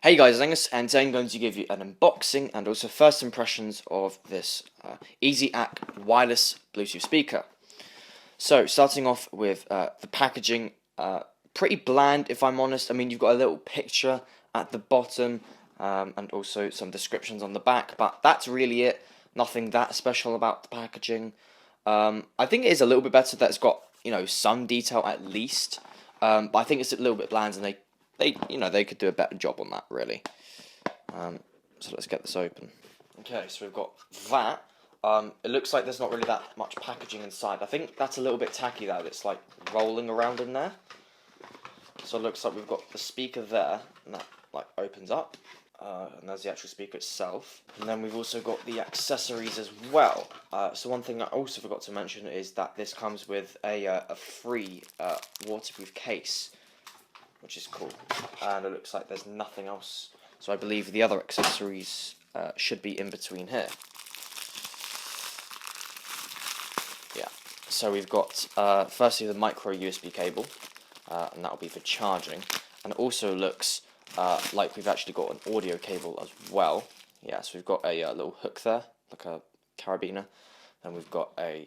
Hey guys, Angus, and today I'm going to give you an unboxing and also first impressions of this EasyAcc wireless Bluetooth speaker. So, starting off with the packaging, pretty bland if I'm honest. I mean, you've got a little picture at the bottom and also some descriptions on the back, but that's really it. Nothing that special about the packaging. I think it is a little bit better that it's got, some detail at least, but I think it's a little bit bland and they could do a better job on that, really. So let's get this open. Okay, so we've got that. It looks like there's not really that much packaging inside. I think that's a little bit tacky that it's like rolling around in there. So it looks like we've got the speaker there, and that like opens up, and there's the actual speaker itself. And then we've also got the accessories as well. So one thing I also forgot to mention is that this comes with a free waterproof case, which is cool, and it looks like there's nothing else, so I believe the other accessories should be in between here. Yeah, so we've got firstly the micro USB cable, and that'll be for charging, and it also looks like we've actually got an audio cable as well. Yeah, so we've got a little hook there, like a carabiner, and we've got an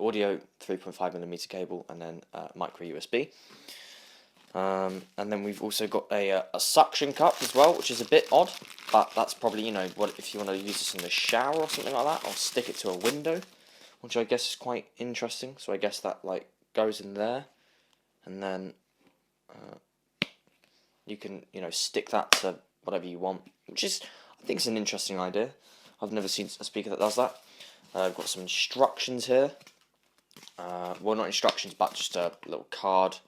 audio 3.5mm cable, and then micro USB. And then we've also got a suction cup as well, which is a bit odd, but that's probably, what if you want to use this in the shower or something like that, or stick it to a window, which I guess is quite interesting. So I guess that like goes in there, and then you can stick that to whatever you want, which is, I think, it's an interesting idea. I've never seen a speaker that does that. I've got some instructions here. Well, not instructions, but just a little card,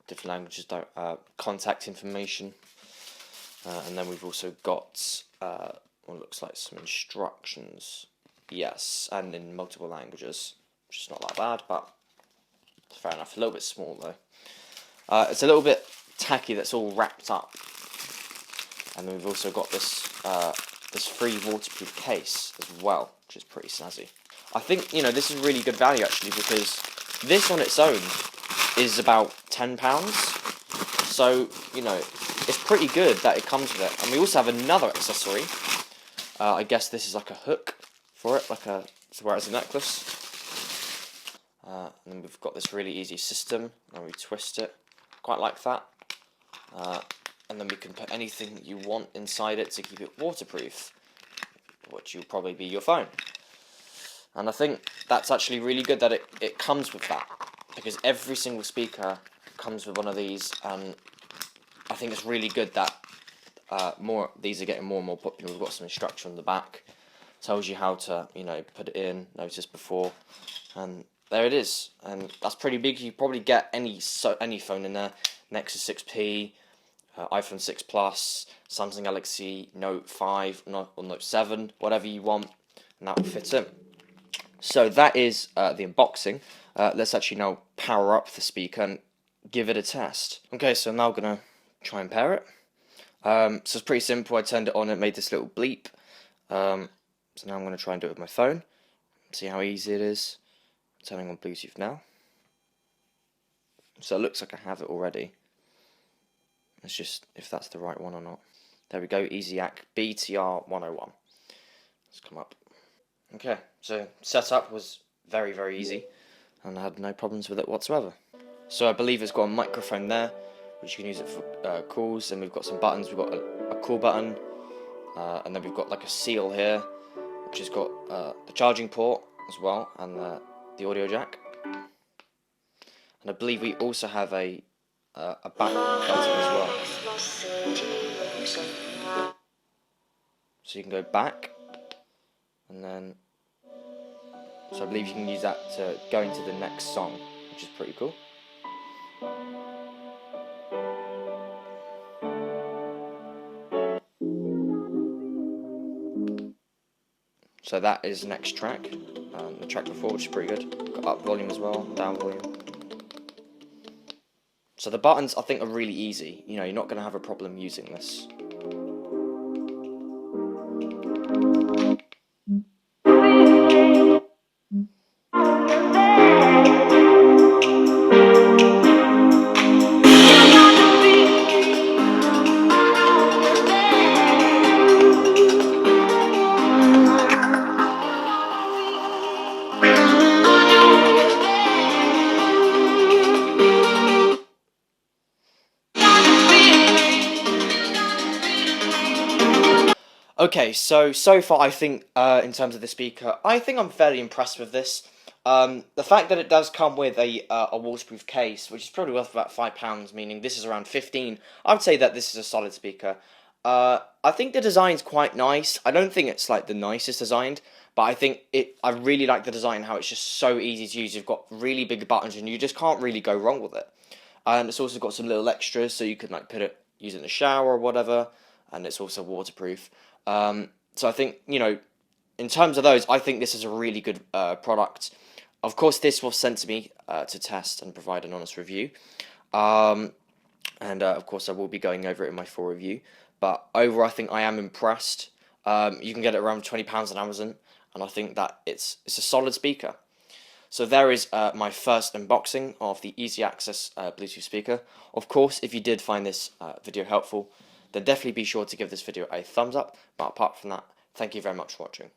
different languages, contact information, and then we've also got what looks like some instructions. Yes, and in multiple languages, which is not that bad, but fair enough. A little bit small though. It's a little bit tacky. That's all wrapped up, and then we've also got this this free waterproof case as well, which is pretty snazzy. I think this is really good value actually, because this on its own is about £10, so it's pretty good that it comes with it. And we also have another accessory. I guess this is like a hook for it, to wear it as a necklace. And then we've got this really easy system, and we twist it, quite like that. And then we can put anything you want inside it to keep it waterproof, which will probably be your phone. And I think that's actually really good that it comes with that, because every single speaker comes with one of these, and I think it's really good that these are getting more and more popular. We've got some instruction on the back, tells you how to put it in, notice before, and there it is. And that's pretty big. You probably get any phone in there, Nexus 6P, iPhone 6 Plus, Samsung Galaxy Note 5 or Note 7, whatever you want, and that will fit in. So that is the unboxing. Let's actually now power up the speaker and give it a test. Okay, so I'm now going to try and pair it. So it's pretty simple. I turned it on, it made this little bleep. So now I'm going to try and do it with my phone. See how easy it is. I'm turning on Bluetooth now. So it looks like I have it already. It's just if that's the right one or not. There we go, EasyAcc BTR101. Let's come up. Okay, so setup was very, very easy, and I had no problems with it whatsoever. So I believe it's got a microphone there, which you can use it for calls, and we've got some buttons. We've got a call button, and then we've got like a seal here, which has got the charging port as well, and the audio jack. And I believe we also have a back button as well. So you can go back, and then so I believe you can use that to go into the next song, which is pretty cool. So that is the next track, the track before, which is pretty good. Got up volume as well, down volume. So the buttons I think are really easy. You're not going to have a problem using this. Okay, so far I think in terms of the speaker, I think I'm fairly impressed with this. The fact that it does come with a waterproof case, which is probably worth about £5, meaning this is around 15. I would say that this is a solid speaker. I think the design's quite nice. I don't think it's like the nicest designed, but I think I really like the design, how it's just so easy to use. You've got really big buttons, and you just can't really go wrong with it. And it's also got some little extras, so you can like use it in the shower or whatever, and it's also waterproof. So I think, in terms of those, I think this is a really good product. Of course, this was sent to me to test and provide an honest review. And of course, I will be going over it in my full review. But overall, I think I am impressed. You can get it around £20 on Amazon, and I think that it's a solid speaker. So there is my first unboxing of the EasyAcc Bluetooth speaker. Of course, if you did find this video helpful, then definitely be sure to give this video a thumbs up. But apart from that, thank you very much for watching.